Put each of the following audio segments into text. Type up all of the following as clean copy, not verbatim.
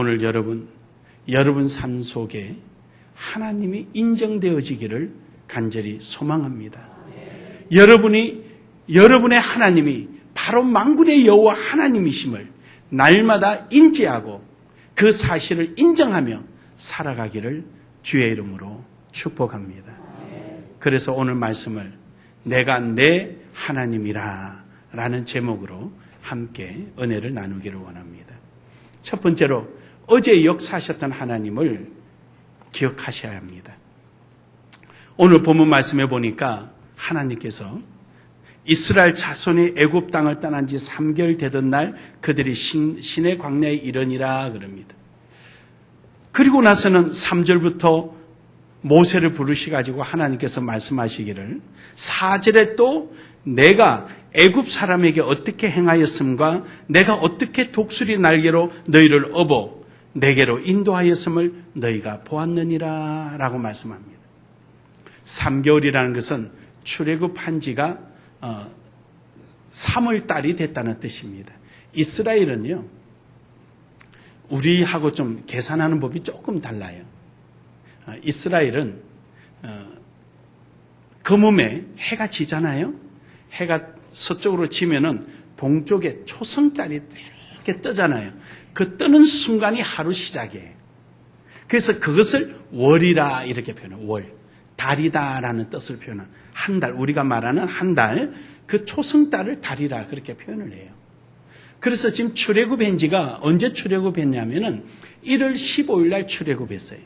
오늘 여러분 삶 속에 하나님이 인정되어지기를 간절히 소망합니다. 여러분의 하나님이 바로 만군의 여호와 하나님이심을 날마다 인지하고 그 사실을 인정하며 살아가기를 주의 이름으로 축복합니다. 그래서 오늘 말씀을 내가 내 하나님이라 라는 제목으로 함께 은혜를 나누기를 원합니다. 첫 번째로 어제 역사하셨던 하나님을 기억하셔야 합니다. 오늘 본문 말씀에 보니까 하나님께서 이스라엘 자손이 애굽 땅을 떠난 지 3개월 되던 날 그들이 시내 광야에 이르니라 그럽니다. 그리고 나서는 3절부터 모세를 부르시가지고 하나님께서 말씀하시기를 4절에 또 내가 애굽 사람에게 어떻게 행하였음과 내가 어떻게 독수리 날개로 너희를 업어 내게로 인도하였음을 너희가 보았느니라 라고 말씀합니다. 3개월이라는 것은 출애굽한 지가 3월달이 됐다는 뜻입니다. 이스라엘은요, 우리하고 좀 계산하는 법이 조금 달라요. 이스라엘은 거몸에 해가 지잖아요. 해가 서쪽으로 지면은 동쪽에 초승달이 이렇게 뜨잖아요. 그 뜨는 순간이 하루 시작이에요. 그래서 그것을 월이라 이렇게 표현해요. 월, 달이다라는 뜻을 표현해요. 한 달, 우리가 말하는 한 달, 그 초승달을 달이라 그렇게 표현을 해요. 그래서 지금 출애굽한 지가 언제 출애굽했냐면은 1월 15일 날 출애굽했어요.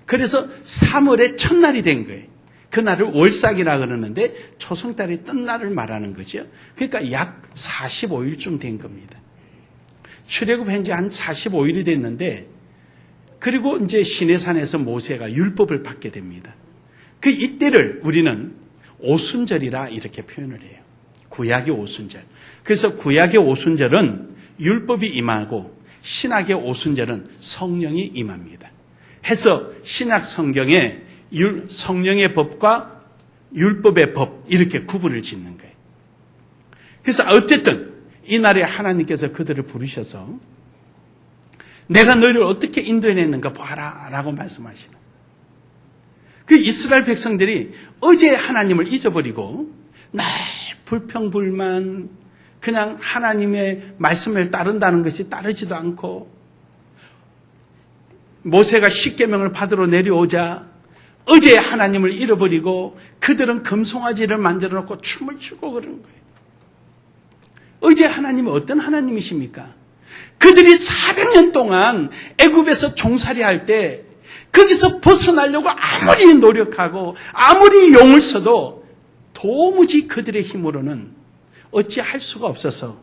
그래서 3월의 첫날이 된 거예요. 그날을 월삭이라 그러는데 초승달이 뜬 날을 말하는 거죠. 그러니까 약 45일쯤 된 겁니다. 출애굽한 지 한 45일이 됐는데 그리고 이제 시내산에서 모세가 율법을 받게 됩니다. 그 이때를 우리는 오순절이라 이렇게 표현을 해요. 구약의 오순절. 그래서 구약의 오순절은 율법이 임하고 신약의 오순절은 성령이 임합니다. 해서 신약 성경에 성령의 법과 율법의 법 이렇게 구분을 짓는 거예요. 그래서 어쨌든 이날에 하나님께서 그들을 부르셔서 내가 너희를 어떻게 인도해냈는가 봐라 라고 말씀하시는. 그 이스라엘 백성들이 어제 하나님을 잊어버리고 날 불평불만 그냥 하나님의 말씀을 따른다는 것이 따르지도 않고 모세가 십계명을 받으러 내려오자 어제 하나님을 잃어버리고 그들은 금송아지를 만들어 놓고 춤을 추고 그러는 거예요. 어제 하나님은 어떤 하나님이십니까? 그들이 400년 동안 애굽에서 종살이할 때 거기서 벗어나려고 아무리 노력하고 아무리 용을 써도 도무지 그들의 힘으로는 어찌할 수가 없어서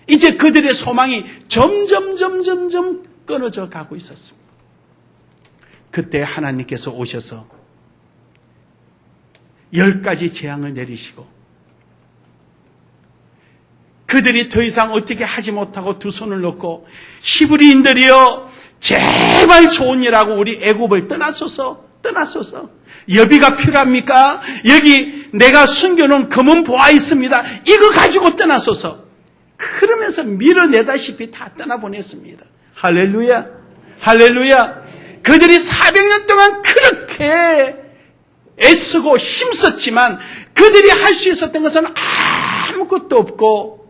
이제 그들의 소망이 점점 끊어져 가고 있었습니다. 그때 하나님께서 오셔서 10가지 재앙을 내리시고 그들이 더 이상 어떻게 하지 못하고 두 손을 놓고 히브리인들이여 제발 좋은 일하고 우리 애굽을 떠나소서 여비가 필요합니까? 여기 내가 숨겨놓은 금은 보아 있습니다. 이거 가지고 떠나소서. 그러면서 밀어내다시피 다 떠나보냈습니다. 할렐루야. 그들이 400년 동안 그렇게 애쓰고 힘썼지만 그들이 할 수 있었던 것은 아무것도 없고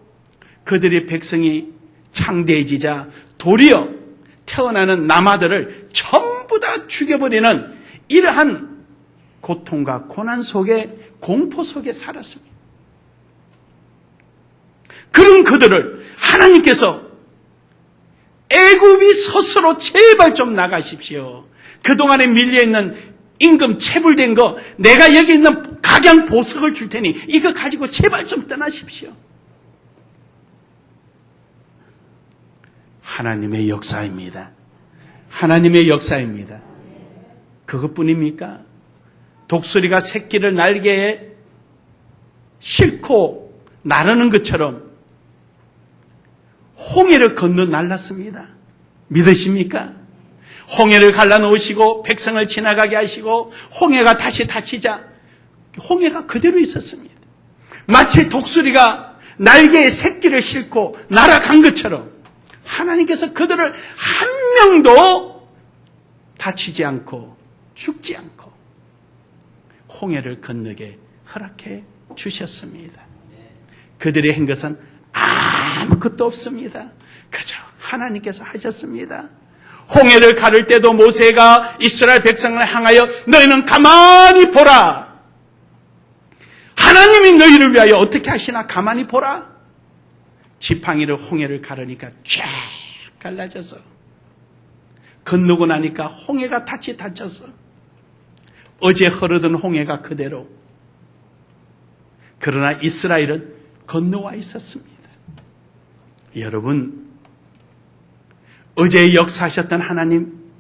그들의 백성이 창대해지자 도리어 태어나는 남아들을 전부 다 죽여버리는 이러한 고통과 고난 속에 공포 속에 살았습니다. 그런 그들을 하나님께서 애굽이 스스로 제발 좀 나가십시오. 그동안에 밀려있는 임금 체불된 거 내가 여기 있는 각양 보석을 줄 테니 이거 가지고 제발 좀 떠나십시오. 하나님의 역사입니다. 그것뿐입니까? 독수리가 새끼를 날개에 싣고 나르는 것처럼 홍해를 건너 날랐습니다. 믿으십니까? 홍해를 갈라놓으시고 백성을 지나가게 하시고 홍해가 다시 닫히자 홍해가 그대로 있었습니다. 마치 독수리가 날개에 새끼를 싣고 날아간 것처럼 하나님께서 그들을 한 명도 다치지 않고 죽지 않고 홍해를 건너게 허락해 주셨습니다. 그들이 한 것은 아무것도 없습니다. 그저 하나님께서 하셨습니다. 홍해를 가를 때도 모세가 이스라엘 백성을 향하여 너희는 가만히 보라. 하나님이 너희를 위하여 어떻게 하시나 가만히 보라. 지팡이를 홍해를 가르니까 쫙 갈라져서 건너고 나니까 홍해가 다치 닫혀서 어제 흐르던 홍해가 그대로. 그러나 이스라엘은 건너와 있었습니다. 여러분, 어제 역사하셨던 하나님,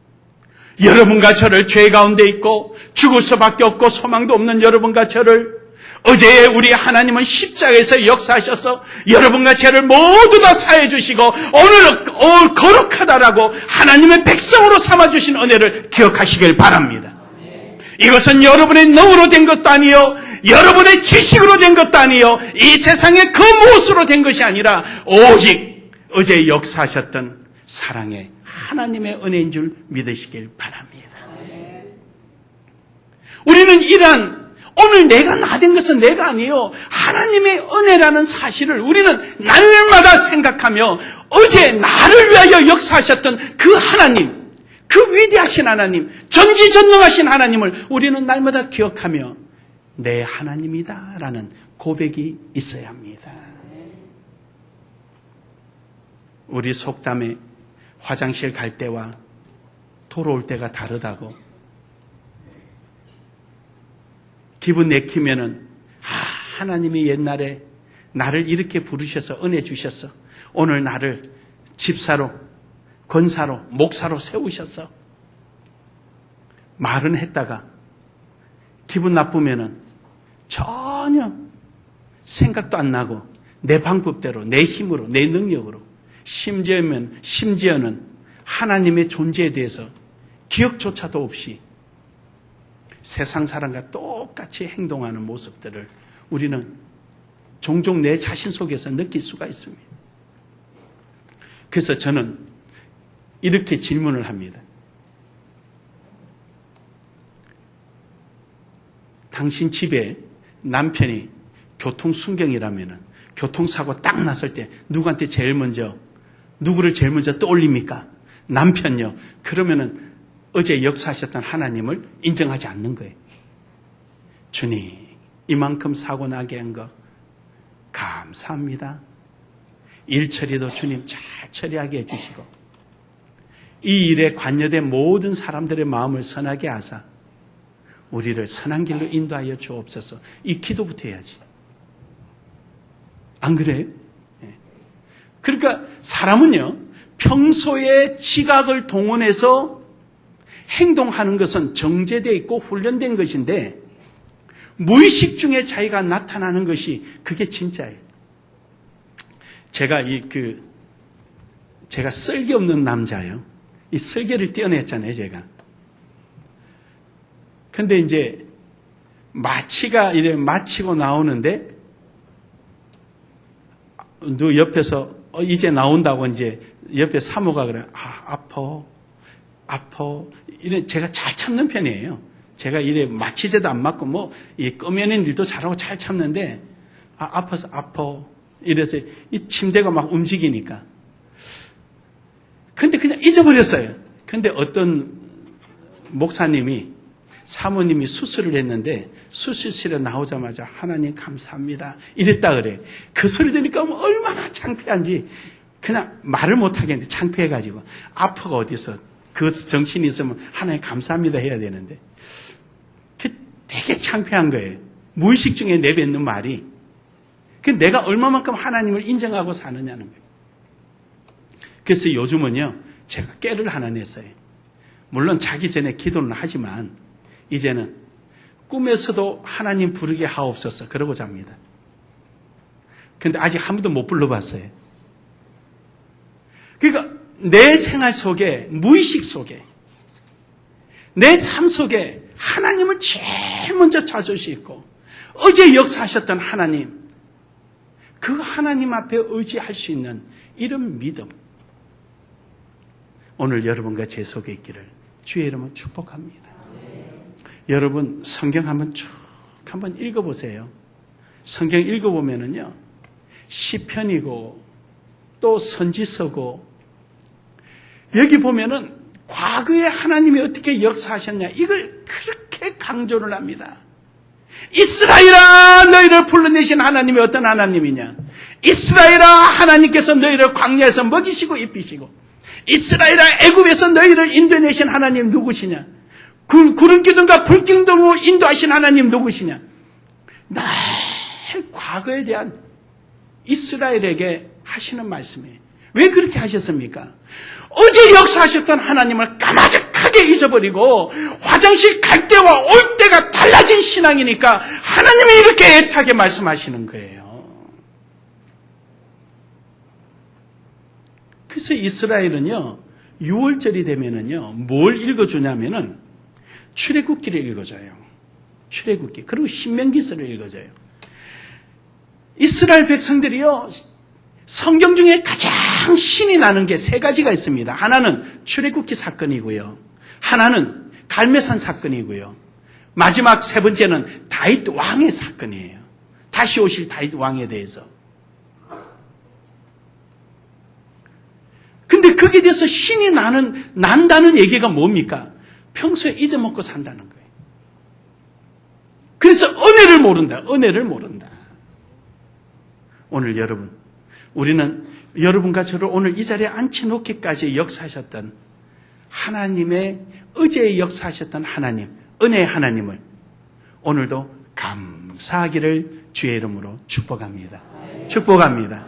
여러분과 저를 죄 가운데 있고 죽을 수밖에 없고 소망도 없는 여러분과 저를 어제의 우리 하나님은 십자가에서 역사하셔서 여러분과 죄를 모두 다 사해 주시고 오늘 거룩하다라고 하나님의 백성으로 삼아주신 은혜를 기억하시길 바랍니다. 이것은 여러분의 능으로 된 것도 아니요, 여러분의 지식으로 된 것도 아니요, 이 세상의 그 무엇으로 된 것이 아니라 오직 어제 역사하셨던 사랑의 하나님의 은혜인 줄 믿으시길 바랍니다. 우리는 이러한 오늘 내가 나 된 것은 내가 아니에요. 하나님의 은혜라는 사실을 우리는 날마다 생각하며 어제 나를 위하여 역사하셨던 그 하나님, 그 위대하신 하나님, 전지전능하신 하나님을 우리는 날마다 기억하며 내 하나님이다라는 고백이 있어야 합니다. 우리 속담에 화장실 갈 때와 돌아올 때가 다르다고. 기분 내키면은 하나님이 옛날에 나를 이렇게 부르셔서 은혜 주셨어. 오늘 나를 집사로, 권사로, 목사로 세우셨어. 말은 했다가 기분 나쁘면은 전혀 생각도 안 나고 내 방법대로, 내 힘으로, 내 능력으로, 심지어는 하나님의 존재에 대해서 기억조차도 없이 세상 사람과 똑같이 행동하는 모습들을 우리는 종종 내 자신 속에서 느낄 수가 있습니다. 그래서 저는 이렇게 질문을 합니다. 당신 집에 남편이 교통순경이라면 교통사고 딱 났을 때 누구를 제일 먼저 떠올립니까? 남편요. 그러면은 어제 역사하셨던 하나님을 인정하지 않는 거예요. 주님, 이만큼 사고 나게 한 거 감사합니다. 일 처리도 주님 잘 처리하게 해주시고 이 일에 관여된 모든 사람들의 마음을 선하게 하사 우리를 선한 길로 인도하여 주옵소서. 이 기도부터 해야지. 안 그래요? 그러니까 사람은요, 평소에 지각을 동원해서 행동하는 것은 정제되어 있고 훈련된 것인데 무의식 중에 자기가 나타나는 것이 그게 진짜예요. 제가 제가 쓸개 없는 남자예요. 이 쓸개를 떼어냈잖아요, 제가. 근데 이제 마취가 이래 마치고 나오는데 누 옆에서 이제 나온다고 이제 옆에 사모가 그래. 아파. 이래 제가 잘 참는 편이에요. 제가 이래 마취제도 안 맞고 이 끄매는 일도 잘하고 잘 참는데 아파서 아파. 이래서 이 침대가 막 움직이니까. 근데 그냥 잊어버렸어요. 근데 어떤 목사님이 사모님이 수술을 했는데 수술실에 나오자마자 하나님 감사합니다. 이랬다 그래. 그 소리 들으니까 얼마나 창피한지 그냥 말을 못하겠는데 창피해가지고 아파가 어디서 그 정신이 있으면 하나님 감사합니다 해야 되는데 되게 창피한 거예요. 무의식 중에 내뱉는 말이. 내가 얼마만큼 하나님을 인정하고 사느냐는 거예요. 그래서 요즘은요 제가 깨를 하나 냈어요. 물론 자기 전에 기도는 하지만 이제는 꿈에서도 하나님 부르게 하옵소서 그러고 잡니다. 근데 아직 한 번도 못 불러봤어요. 그러니까 내 생활 속에, 무의식 속에, 내 삶 속에 하나님을 제일 먼저 찾을 수 있고 어제 역사하셨던 하나님, 그 하나님 앞에 의지할 수 있는 이런 믿음. 오늘 여러분과 제 속에 있기를 주의 이름으로 축복합니다. 여러분 성경 한번 읽어보세요. 성경 읽어보면은요, 시편이고 또 선지서고, 여기 보면은 과거에 하나님이 어떻게 역사하셨냐, 이걸 그렇게 강조를 합니다. 이스라엘아, 너희를 불러내신 하나님이 어떤 하나님이냐? 이스라엘아, 하나님께서 너희를 광야에서 먹이시고 입히시고, 이스라엘아, 애굽에서 너희를 인도내신 하나님 누구시냐? 구름 기둥과 불 기둥으로 인도하신 하나님 누구시냐? 늘 과거에 대한 이스라엘에게 하시는 말씀이에요. 왜 그렇게 하셨습니까? 어제 역사하셨던 하나님을 까마득하게 잊어버리고 화장실 갈 때와 올 때가 달라진 신앙이니까 하나님이 이렇게 애타게 말씀하시는 거예요. 그래서 이스라엘은요, 6월절이 되면은요, 뭘 읽어주냐면은 출애굽기를 읽어줘요. 출애굽기. 그리고 신명기서를 읽어줘요. 이스라엘 백성들이요, 성경 중에 가장 신이 나는 게 세 가지가 있습니다. 하나는 출애굽기 사건이고요, 하나는 갈매산 사건이고요, 마지막 세 번째는 다윗 왕의 사건이에요. 다시 오실 다윗 왕에 대해서. 근데 거기에 대해서 신이 난다는 얘기가 뭡니까? 평소에 잊어먹고 산다는 거예요. 그래서 은혜를 모른다. 은혜를 모른다. 오늘 여러분, 우리는 여러분과 저를 오늘 이 자리에 앉혀놓기까지 역사하셨던 하나님의, 어제에 역사하셨던 하나님, 은혜의 하나님을 오늘도 감사하기를 주의 이름으로 축복합니다. 축복합니다.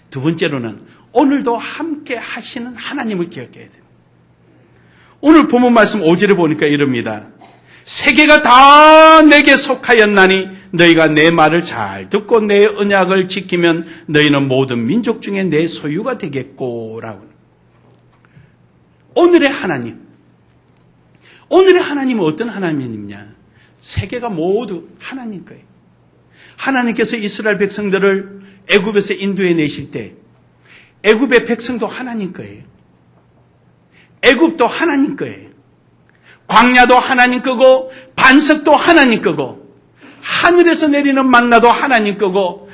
두 번째로는 오늘도 함께 하시는 하나님을 기억해야 됩니다. 오늘 본문 말씀 5절에 보니까 이럽니다. 세계가 다 내게 속하였나니 너희가 내 말을 잘 듣고 내 언약을 지키면 너희는 모든 민족 중에 내 소유가 되겠고, 라고. 오늘의 하나님. 오늘의 하나님은 어떤 하나님이냐? 세계가 모두 하나님 거예요. 하나님께서 이스라엘 백성들을 애굽에서 인도해 내실 때 애굽의 백성도 하나님 거예요. 애굽도 하나님 거예요. 광야도 하나님 거고, 반석도 하나님 거고, 하늘에서 내리는 만나도 하나님 거고,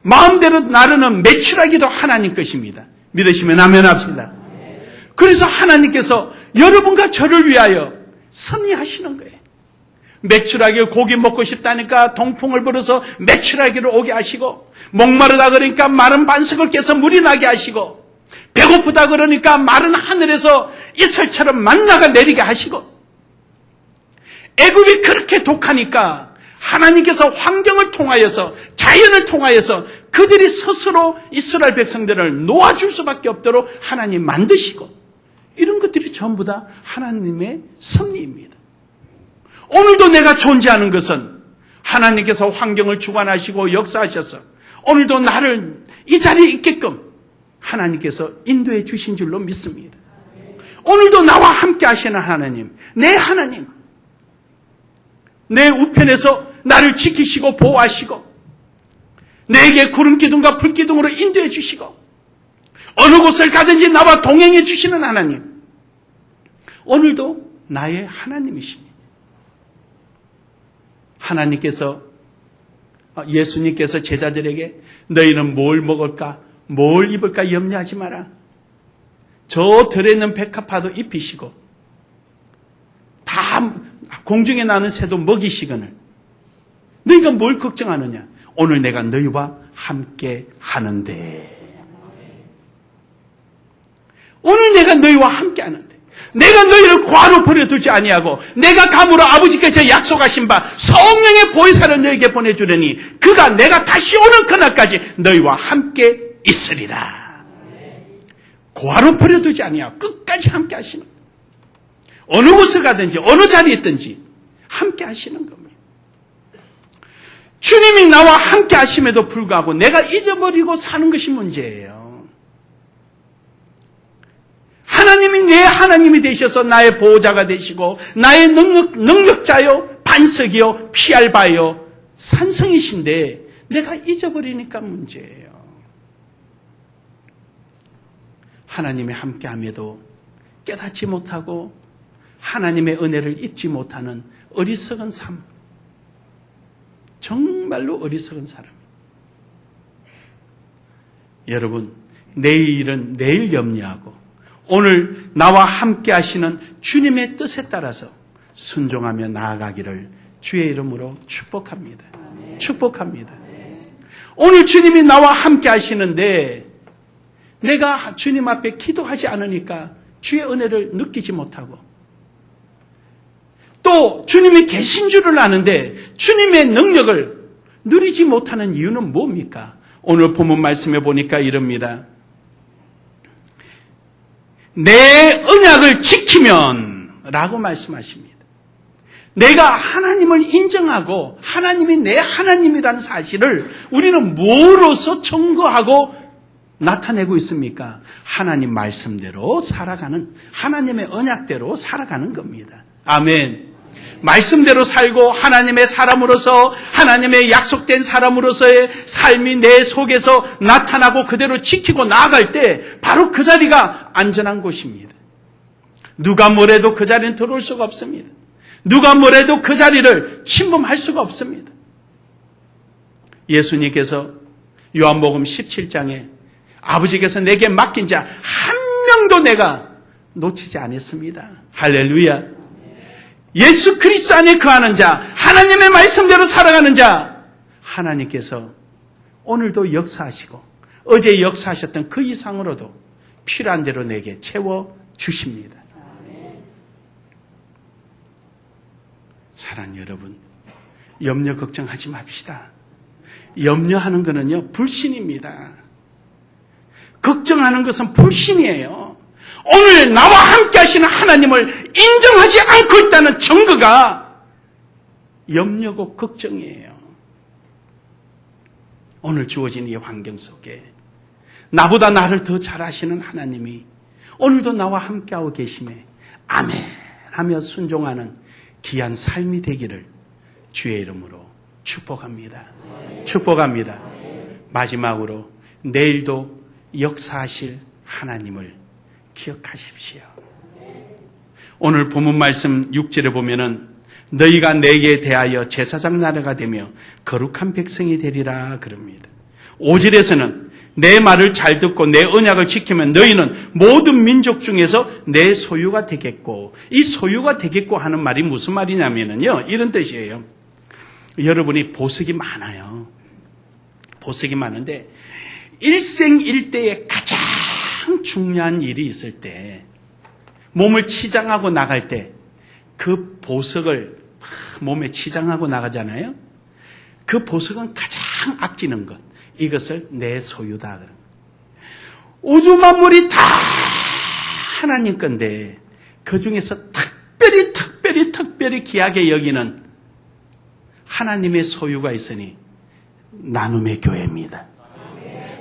마음대로 나르는 메추라기도 하나님 것입니다. 믿으시면 아멘 합시다. 그래서 하나님께서 여러분과 저를 위하여 섭리하시는 거예요. 메추라기 고기 먹고 싶다니까 동풍을 불어서 메추라기를 오게 하시고, 목마르다 그러니까 마른 반석을 깨서 물이 나게 하시고, 배고프다 그러니까 마른 하늘에서 이슬처럼 만나가 내리게 하시고, 애굽이 그렇게 독하니까 하나님께서 환경을 통하여서, 자연을 통하여서 그들이 스스로 이스라엘 백성들을 놓아줄 수밖에 없도록 하나님 만드시고, 이런 것들이 전부 다 하나님의 섭리입니다. 오늘도 내가 존재하는 것은 하나님께서 환경을 주관하시고 역사하셔서 오늘도 나를 이 자리에 있게끔 하나님께서 인도해 주신 줄로 믿습니다. 오늘도 나와 함께 하시는 하나님, 내 하나님, 내 우편에서 나를 지키시고 보호하시고 내게 구름 기둥과 불 기둥으로 인도해 주시고 어느 곳을 가든지 나와 동행해 주시는 하나님, 오늘도 나의 하나님이십니다. 하나님께서, 예수님께서 제자들에게 너희는 뭘 먹을까, 뭘 입을까 염려하지 마라. 저 들에 있는 백합화도 입히시고 다 공중에 나는 새도 먹이시거늘 너희가 뭘 걱정하느냐. 오늘 내가 너희와 함께 하는데, 오늘 내가 너희와 함께 하는데, 내가 너희를 고아로 버려두지 아니하고 내가 감으로 아버지께서 약속하신 바 성령의 보혜사를 너희에게 보내주려니 그가 내가 다시 오는 그날까지 너희와 함께 있으리라. 고아로 버려두지 아니하고 끝까지 함께 하시는 거예요. 어느 곳에 가든지 어느 자리에 있든지 함께 하시는 겁니다. 주님이 나와 함께 하심에도 불구하고 내가 잊어버리고 사는 것이 문제예요. 하나님이 내 하나님이 되셔서 나의 보호자가 되시고 나의 능력자요, 반석이요, 피할 바요, 산성이신데 내가 잊어버리니까 문제예요. 하나님의 함께함에도 깨닫지 못하고 하나님의 은혜를 잊지 못하는 어리석은 삶. 정말로 어리석은 사람. 여러분, 내일은 내일 염려하고 오늘 나와 함께 하시는 주님의 뜻에 따라서 순종하며 나아가기를 주의 이름으로 축복합니다. 축복합니다. 오늘 주님이 나와 함께 하시는데 내가 주님 앞에 기도하지 않으니까 주의 은혜를 느끼지 못하고 또 주님이 계신 줄을 아는데 주님의 능력을 누리지 못하는 이유는 뭡니까? 오늘 본문 말씀에 보니까 이럽니다. 내 언약을 지키면 라고 말씀하십니다. 내가 하나님을 인정하고 하나님이 내 하나님이라는 사실을 우리는 뭐로서 증거하고 나타내고 있습니까? 하나님 말씀대로 살아가는, 하나님의 언약대로 살아가는 겁니다. 아멘. 말씀대로 살고 하나님의 사람으로서, 하나님의 약속된 사람으로서의 삶이 내 속에서 나타나고 그대로 지키고 나아갈 때 바로 그 자리가 안전한 곳입니다. 누가 뭐래도 그 자리는 들어올 수가 없습니다. 누가 뭐래도 그 자리를 침범할 수가 없습니다. 예수님께서 요한복음 17장에 아버지께서 내게 맡긴 자 한 명도 내가 놓치지 않았습니다. 할렐루야. 예수 그리스도 안에 거하는 자, 하나님의 말씀대로 살아가는 자, 하나님께서 오늘도 역사하시고 어제 역사하셨던 그 이상으로도 필요한 대로 내게 채워주십니다. 사랑하는 여러분, 염려 걱정하지 맙시다. 염려하는 것은요, 불신입니다. 걱정하는 것은 불신이에요. 오늘 나와 함께 하시는 하나님을 인정하지 않고 있다는 증거가 염려고 걱정이에요. 오늘 주어진 이 환경 속에 나보다 나를 더 잘 아시는 하나님이 오늘도 나와 함께하고 계심에 아멘 하며 순종하는 귀한 삶이 되기를 주의 이름으로 축복합니다. 축복합니다. 마지막으로 내일도 역사하실 하나님을 기억하십시오. 오늘 본문 말씀 6절에 보면은 너희가 내게 대하여 제사장 나라가 되며 거룩한 백성이 되리라 그럽니다. 5절에서는 내 말을 잘 듣고 내 언약을 지키면 너희는 모든 민족 중에서 내 소유가 되겠고, 이 소유가 되겠고 하는 말이 무슨 말이냐면요, 이런 뜻이에요. 여러분이 보석이 많아요. 보석이 많은데 일생일대에 가장 중요한 일이 있을 때, 몸을 치장하고 나갈 때 그 보석을 몸에 치장하고 나가잖아요. 그 보석은 가장 아끼는 것, 이것을 내 소유다. 우주 만물이 다 하나님 건데 그 중에서 특별히 귀하게 여기는 하나님의 소유가 있으니 나눔의 교회입니다.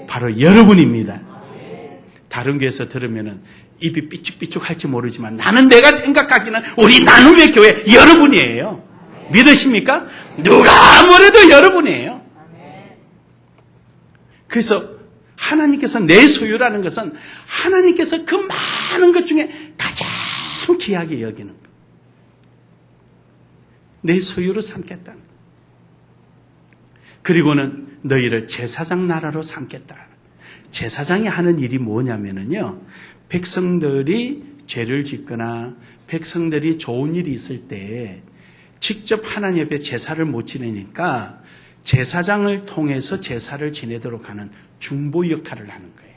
바로 여러분입니다. 다른 교회에서 들으면은 입이 삐죽삐죽 할지 모르지만 나는 내가 생각하기는 우리 나눔의 교회 여러분이에요. 믿으십니까? 누가 뭐래도 여러분이에요. 그래서 하나님께서 내 소유라는 것은 하나님께서 그 많은 것 중에 가장 귀하게 여기는 것. 내 소유로 삼겠다. 그리고는 너희를 제사장 나라로 삼겠다. 제사장이 하는 일이 뭐냐면요, 백성들이 죄를 짓거나 백성들이 좋은 일이 있을 때 직접 하나님 앞에 제사를 못 지내니까 제사장을 통해서 제사를 지내도록 하는 중보 역할을 하는 거예요.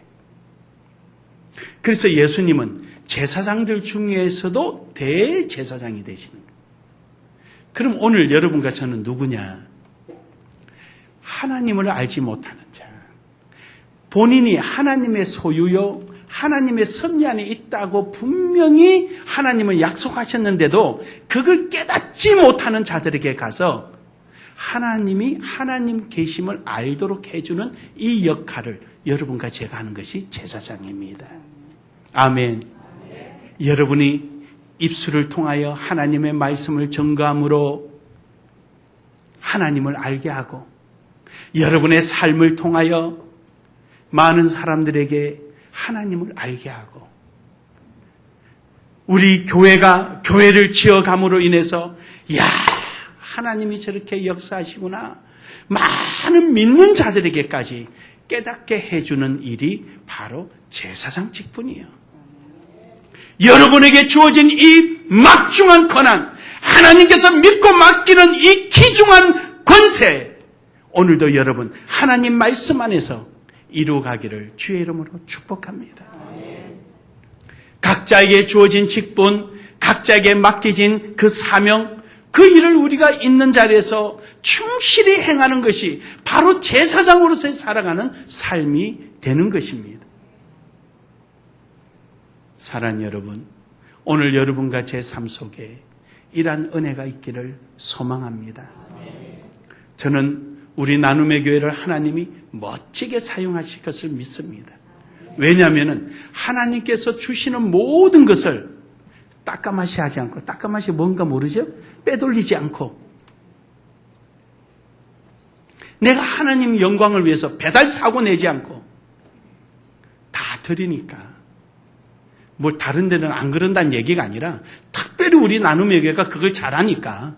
그래서 예수님은 제사장들 중에서도 대제사장이 되시는 거예요. 그럼 오늘 여러분과 저는 누구냐? 하나님을 알지 못하는 자, 본인이 하나님의 소유요, 하나님의 섭리 안에 있다고 분명히 하나님은 약속하셨는데도 그걸 깨닫지 못하는 자들에게 가서 하나님이 하나님 계심을 알도록 해주는 이 역할을 여러분과 제가 하는 것이 제사장입니다. 아멘. 여러분이 입술을 통하여 하나님의 말씀을 증거함으로 하나님을 알게 하고, 여러분의 삶을 통하여 많은 사람들에게 하나님을 알게 하고 우리 교회가 교회를 지어감으로 인해서 야 하나님이 저렇게 역사하시구나 많은 믿는 자들에게까지 깨닫게 해주는 일이 바로 제사장 직분이에요. 여러분에게 주어진 이 막중한 권한, 하나님께서 믿고 맡기는 이 귀중한 권세, 오늘도 여러분 하나님 말씀 안에서 이루어가기를 주의 이름으로 축복합니다. 각자에게 주어진 직분, 각자에게 맡겨진 그 사명, 그 일을 우리가 있는 자리에서 충실히 행하는 것이 바로 제사장으로서 살아가는 삶이 되는 것입니다. 사랑하는 여러분, 오늘 여러분과 제 삶 속에 이러한 은혜가 있기를 소망합니다. 저는 우리 나눔의 교회를 하나님이 멋지게 사용하실 것을 믿습니다. 왜냐하면 하나님께서 주시는 모든 것을 따까마시 하지 않고, 따까마시 뭔가 모르죠? 빼돌리지 않고, 내가 하나님 영광을 위해서 배달 사고 내지 않고 다 드리니까, 뭐 다른 데는 안 그런다는 얘기가 아니라 특별히 우리 나눔의 교회가 그걸 잘하니까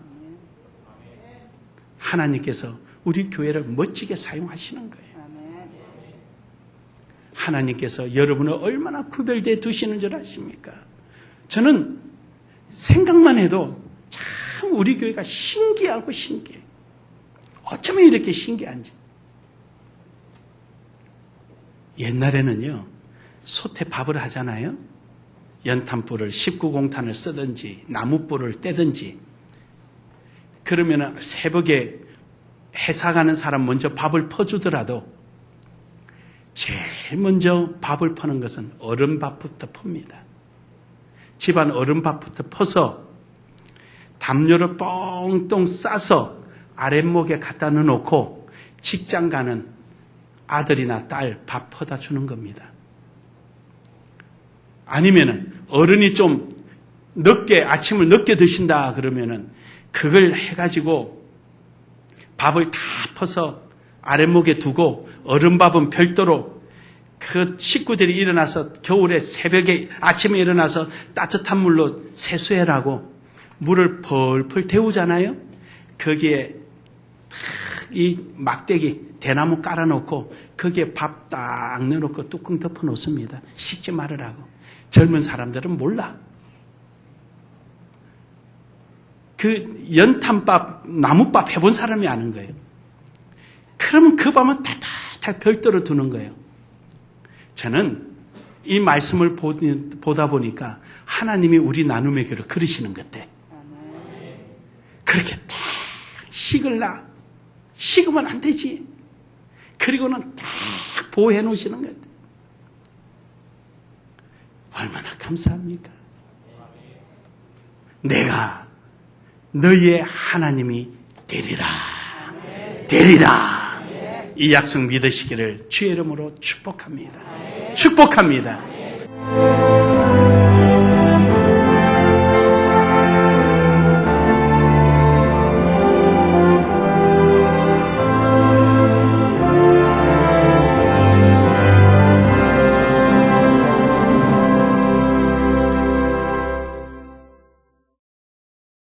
하나님께서 우리 교회를 멋지게 사용하시는 거예요. 하나님께서 여러분을 얼마나 구별되어 두시는 줄 아십니까? 저는 생각만 해도 참 우리 교회가 신기하고 신기해. 어쩌면 이렇게 신기한지. 옛날에는요, 솥에 밥을 하잖아요. 연탄불을 19공탄을 쓰든지 나무불을 떼든지, 그러면 새벽에 회사 가는 사람 먼저 밥을 퍼주더라도 제일 먼저 밥을 퍼는 것은 얼음밥부터 풉니다. 집안 얼음밥부터 퍼서 담요를 뻥똥 싸서 아랫목에 갖다 놓고 직장 가는 아들이나 딸 밥 퍼다 주는 겁니다. 아니면은 어른이 좀 늦게, 아침을 늦게 드신다 그러면은 그걸 해가지고 밥을 다 퍼서 아랫목에 두고 얼음밥은 별도로 그 식구들이 일어나서 겨울에 새벽에 아침에 일어나서 따뜻한 물로 세수해라고 물을 펄펄 데우잖아요. 거기에 이 막대기 대나무 깔아놓고 거기에 밥 딱 넣어놓고 뚜껑 덮어 놓습니다. 식지 말으라고. 젊은 사람들은 몰라. 그 연탄밥, 나무밥 해본 사람이 아는 거예요. 그러면 그 밥은 다 별도로 두는 거예요. 저는 이 말씀을 보다 보니까 하나님이 우리 나눔의 교회를 그러시는 것 같아. 그렇게 딱 식으면 안 되지. 그리고는 딱 보호해 놓으시는 것 같아. 얼마나 감사합니까? 내가 너희의 하나님이 되리라. 되리라. 이 약속 믿으시기를 주의 이름으로 축복합니다. 축복합니다.